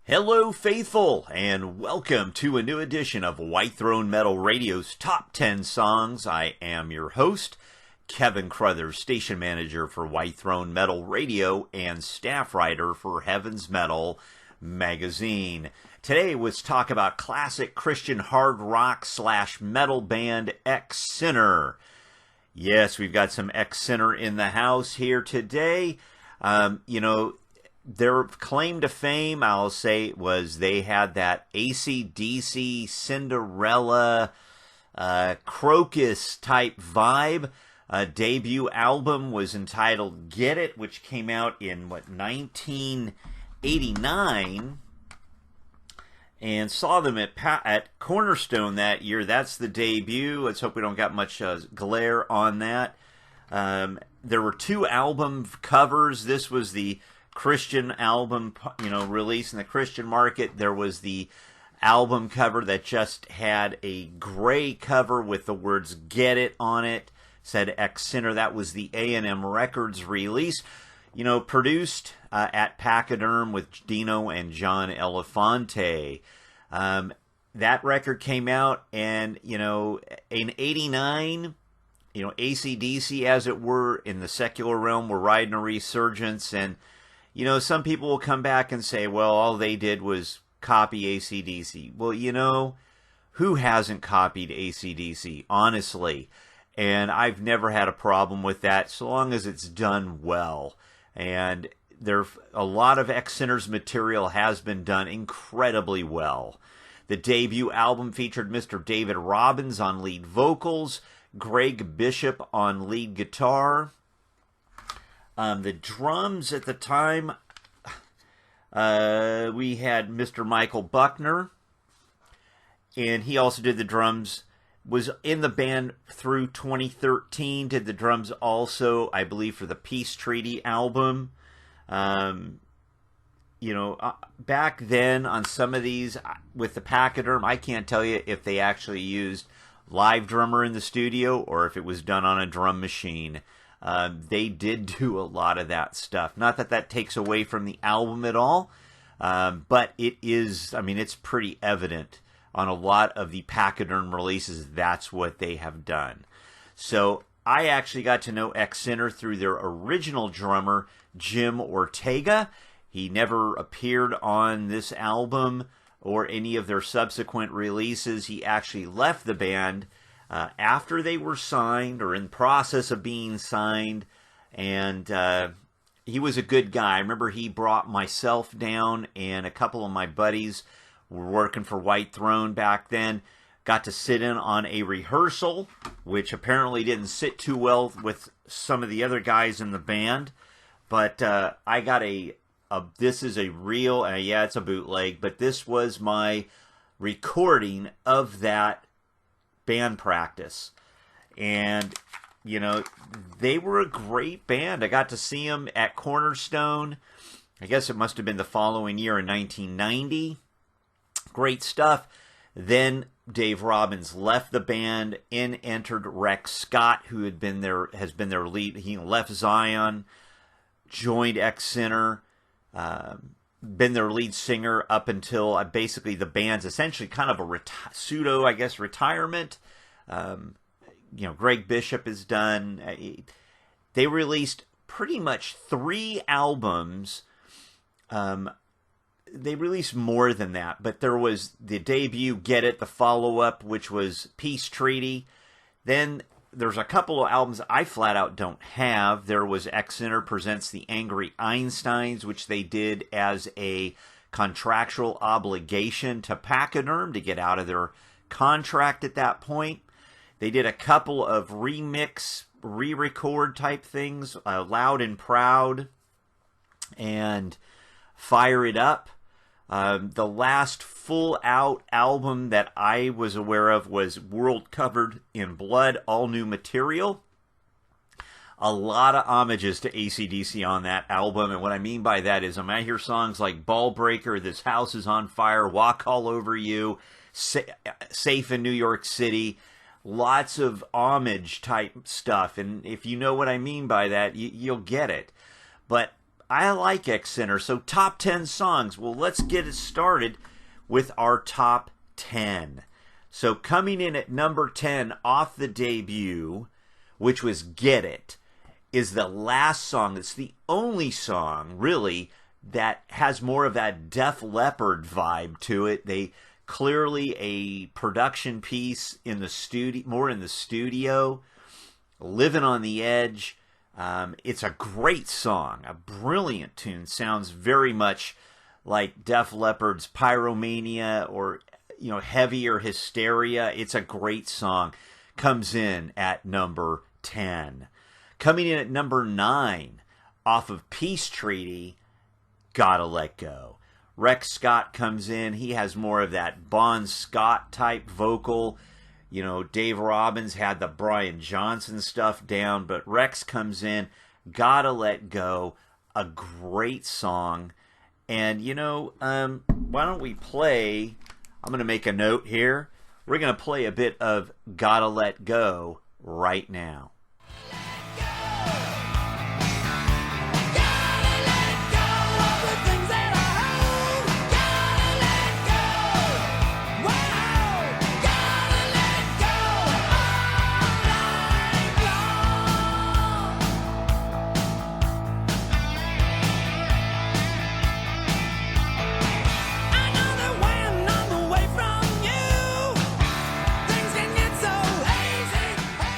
Hello, faithful, and welcome to a new edition of White Throne Metal Radio's Top 10 Songs. I am your host, Keven Crothers, station manager for White Throne Metal Radio and staff writer for Heaven's Metal magazine. Today, let's talk about classic Christian hard rock / metal band X-Sinner. Yes, we've got some X-Sinner in the house here today. Their claim to fame, I'll say, was they had that AC/DC, Cinderella, Crocus type vibe. Debut album was entitled Get It, which came out in, 1989. And saw them at Cornerstone that year. That's the debut. Let's hope we don't got much glare on that. There were two album covers. This was the Christian album, released in the Christian market. There was the album cover that just had a gray cover with the words "Get It" on it. Said X-Sinner. That was the A&M Records release. Produced at Pachyderm with Dino and John Elefante. That record came out, and in '89, AC/DC, as it were, in the secular realm, were riding a resurgence. And some people will come back and say, well, all they did was copy AC/DC. Well, who hasn't copied AC/DC, honestly? And I've never had a problem with that, so long as it's done well. And a lot of X-Sinner's material has been done incredibly well. The debut album featured Mr. David Robbins on lead vocals, Greg Bishop on lead guitar. The drums at the time, we had Mr. Michael Buckner, and he also did the drums, was in the band through 2013, did the drums also, I believe, for the Peace Treaty album. Back then on some of these, with the Pachyderm, I can't tell you if they actually used live drummer in the studio or if it was done on a drum machine. They did do a lot of that stuff. Not that that takes away from the album at all, but it is, it's pretty evident on a lot of the Pachyderm releases, that's what they have done. So I actually got to know X-Sinner through their original drummer, Jim Ortega. He never appeared on this album or any of their subsequent releases. He actually left the band after they were signed or in process of being signed, and he was a good guy. I remember he brought myself down, and a couple of my buddies were working for White Throne back then. Got to sit in on a rehearsal, which apparently didn't sit too well with some of the other guys in the band. But I got this is a real, it's a bootleg, but this was my recording of that band practice. And, they were a great band. I got to see them at Cornerstone. I guess it must have been the following year in 1990. Great stuff. Then Dave Robbins left the band. In entered Rex Scott, who has been their lead. He left Zion, joined X-Sinner, been their lead singer up until basically the band's essentially kind of a pseudo, retirement. Greg Bishop is done. They released pretty much 3 albums. They released more than that, but there was the debut, Get It, the follow-up, which was Peace Treaty. Then there's a couple of albums I flat out don't have. There was X-Sinner Presents the Angry Einsteins, which they did as a contractual obligation to Pachyderm to get out of their contract at that point. They did a couple of remix, re-record type things, Loud and Proud and Fire It Up. The last full-out album that I was aware of was World Covered in Blood, All New Material. A lot of homages to AC/DC on that album, and what I mean by that is I hear songs like Ball Breaker, This House is on Fire, Walk All Over You, Safe in New York City. Lots of homage type stuff, and if you know what I mean by that, you'll get it. But I like X Center. So top 10 songs. Well, let's get it started with our top 10. So coming in at number 10 off the debut, which was Get It, is the last song. It's the only song, really, that has more of that Def Leppard vibe to it. They clearly a production piece in the studio, more in the studio, Living on the Edge. It's a great song, a brilliant tune. Sounds very much like Def Leppard's Pyromania or, Heavier Hysteria. It's a great song. Comes in at number 10. Coming in at number 9, off of Peace Treaty, Gotta Let Go. Rex Scott comes in. He has more of that Bon Scott type vocal. Dave Robbins had the Brian Johnson stuff down, but Rex comes in. Gotta Let Go, a great song. And, why don't we play, I'm going to make a note here. We're going to play a bit of Gotta Let Go right now.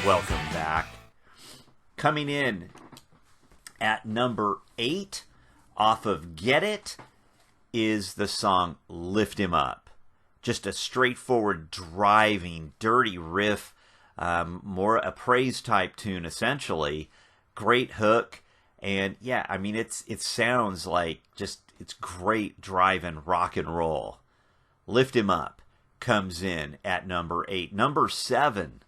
Welcome back. Coming in at number 8 off of Get It is the song Lift Him Up. Just a straightforward, driving, dirty riff, more a praise type tune essentially. Great hook, and it sounds like it's great driving rock and roll. Lift Him Up comes in at number 8. Number 7.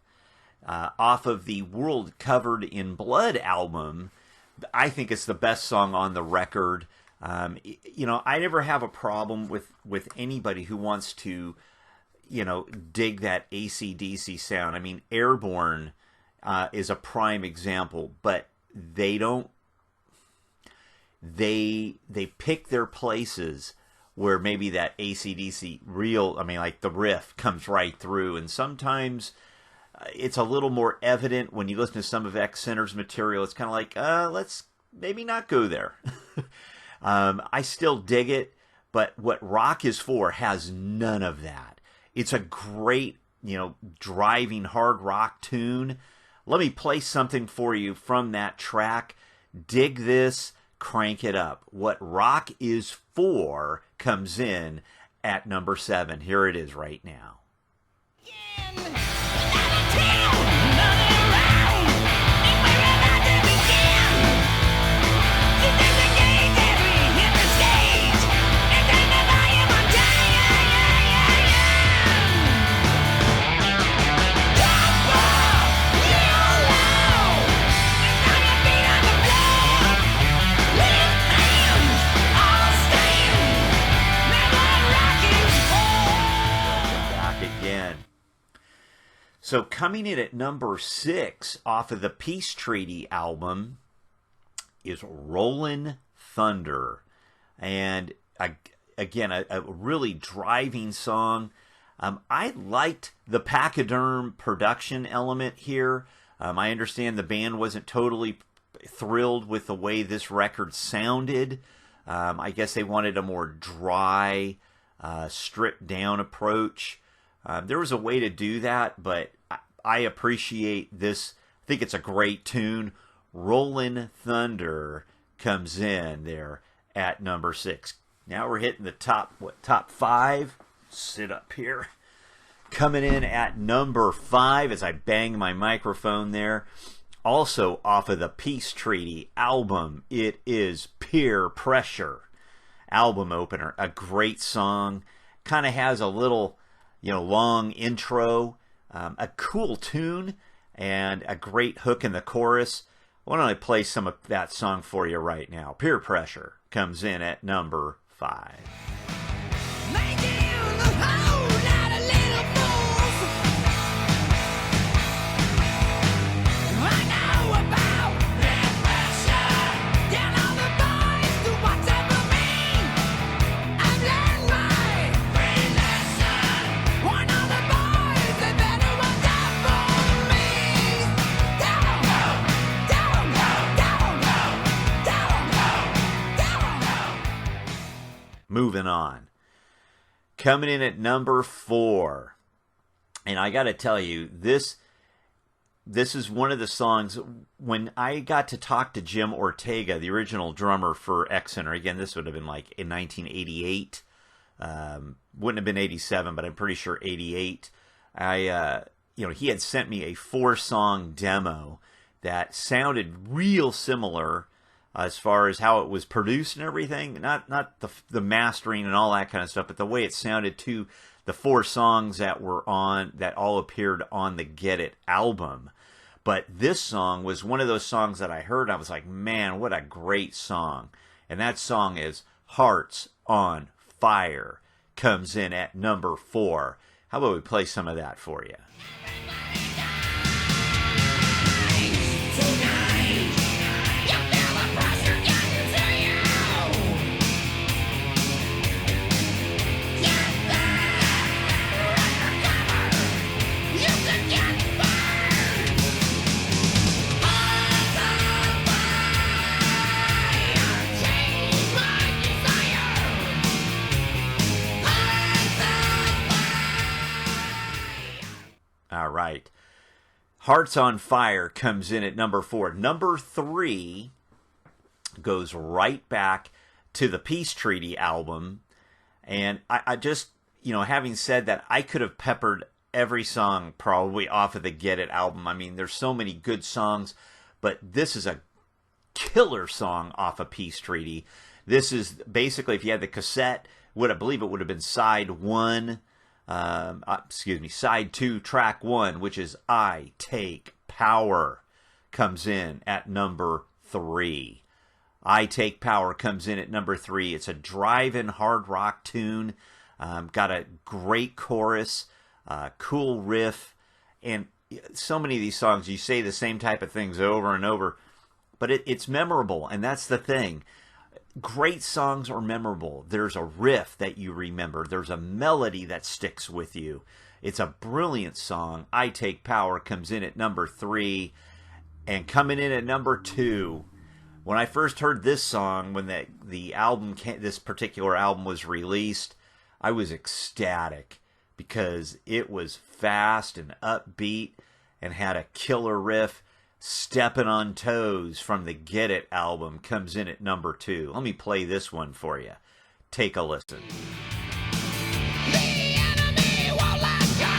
Off of the World Covered in Blood album, I think it's the best song on the record. I never have a problem with anybody who wants to, dig that AC/DC sound. Airborne is a prime example, but they don't. They pick their places where maybe that AC/DC like the riff comes right through, and sometimes it's a little more evident when you listen to some of X Center's material. It's kind of like, let's maybe not go there. I still dig it, but What Rock Is For has none of that. It's a great, driving hard rock tune. Let me play something for you from that track. Dig this, crank it up. What Rock Is For comes in at number 7. Here it is right now. So coming in at number 6 off of the Peace Treaty album is Rollin' Thunder. And again, a really driving song. I liked the Pachyderm production element here. I understand the band wasn't totally thrilled with the way this record sounded. I guess they wanted a more dry, stripped down approach. There was a way to do that, but I appreciate this. I think it's a great tune. Rollin' Thunder comes in there at number 6. Now we're hitting the top 5. Sit up here. Coming in at number 5 as I bang my microphone there. Also off of the Peace Treaty album, it is Peer Pressure. Album opener. A great song. Kind of has a little long intro, a cool tune, and a great hook in the chorus. Why don't I play some of that song for you right now? Peer Pressure comes in at number 5. I know about that pressure. Down on the boys. moving on. Coming in at number 4. And I got to tell you, this is one of the songs, when I got to talk to Jim Ortega, the original drummer for X Center. Again, this would have been like in 1988. Wouldn't have been 87, but I'm pretty sure 88. He had sent me a 4-song demo that sounded real similar as far as how it was produced and everything. Not the mastering and all that kind of stuff, but the way it sounded to the 4 songs that all appeared on the Get It album. But this song was one of those songs that I heard, and I was like, man, what a great song. And that song is Hearts on Fire. Comes in at number 4. How about we play some of that for you? All right. Hearts on Fire comes in at number 4. Number 3 goes right back to the Peace Treaty album. And I just, having said that, I could have peppered every song probably off of the Get It album. I mean, there's so many good songs, but this is a killer song off of Peace Treaty. This is basically, if you had the cassette, I believe it would have been side 1. Side 2, track 1, which is I Take Power, comes in at number 3. I Take Power comes in at number 3. It's a drive-in hard rock tune. Got a great chorus, cool riff, and so many of these songs, you say the same type of things over and over, but it's memorable, and that's the thing. Great songs are memorable. There's a riff that you remember. There's a melody that sticks with you. It's a brilliant song. I Take Power comes in at number 3. And coming in at number 2, when I first heard this song, when the album this particular album was released, I was ecstatic because it was fast and upbeat and had a killer riff. Steppin' on Toes from the Get It album comes in at number 2. Let me play this one for you. Take a listen. The enemy won't let go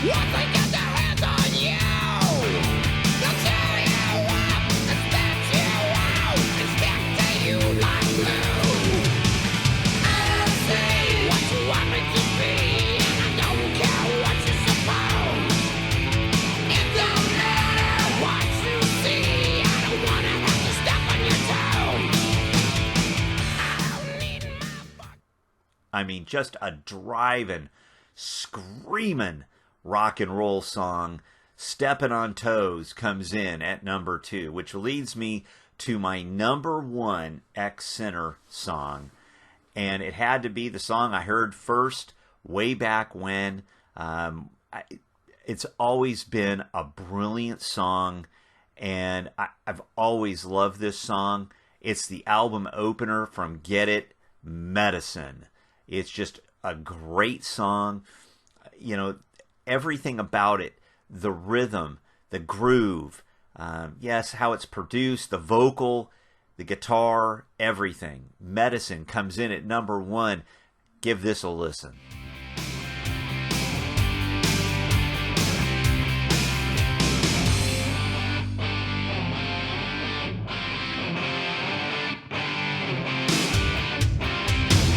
once they get their hands on you. They'll tear you up and spit you out and stick to you like glue. I don't see what you want me to be, and I don't care what you suppose. It don't matter what you see, I don't wanna have to step on your toes. I don't need my butt. I mean, just a driving, screaming rock and roll song. Steppin' on Toes comes in at number 2, which leads me to my number 1 X Center song. And it had to be the song I heard first way back when. It's always been a brilliant song, and I've always loved this song. It's the album opener from Get It, Medicine. It's just a great song. Everything about it, the rhythm, the groove, yes, how it's produced, the vocal, the guitar, everything. Medicine comes in at number 1. Give this a listen.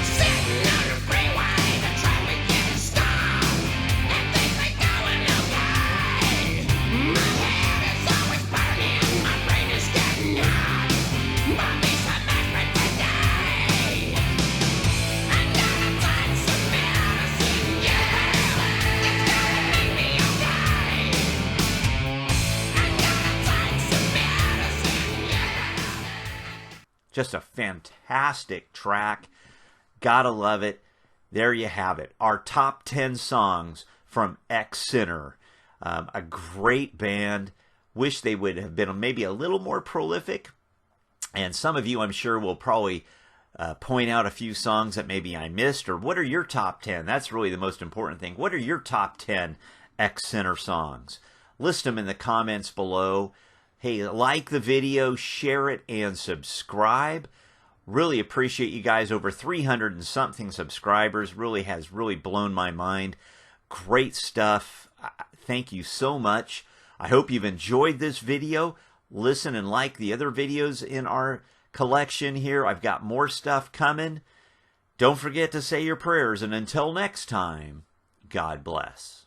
Sitting on the freeway, the traffic getting stopped, and things ain't going okay. My head is always burning, my brain is getting hot. But be some aspirin today. I gotta find some medicine, yeah. It's gonna make me okay. I gotta find some medicine, yeah. Just a fantastic track. Gotta love it. There you have it. Our top 10 songs from X Center. A great band. Wish they would have been maybe a little more prolific. And some of you, I'm sure, will probably point out a few songs that maybe I missed, or what are your top 10? That's really the most important thing. What are your top 10 X-Center songs? List them in the comments below. Hey, like the video, share it, and subscribe. Really appreciate you guys. Over 300 and something subscribers. Really has blown my mind. Great stuff. Thank you so much. I hope you've enjoyed this video. Listen and like the other videos in our collection here. I've got more stuff coming. Don't forget to say your prayers, and until next time, God bless.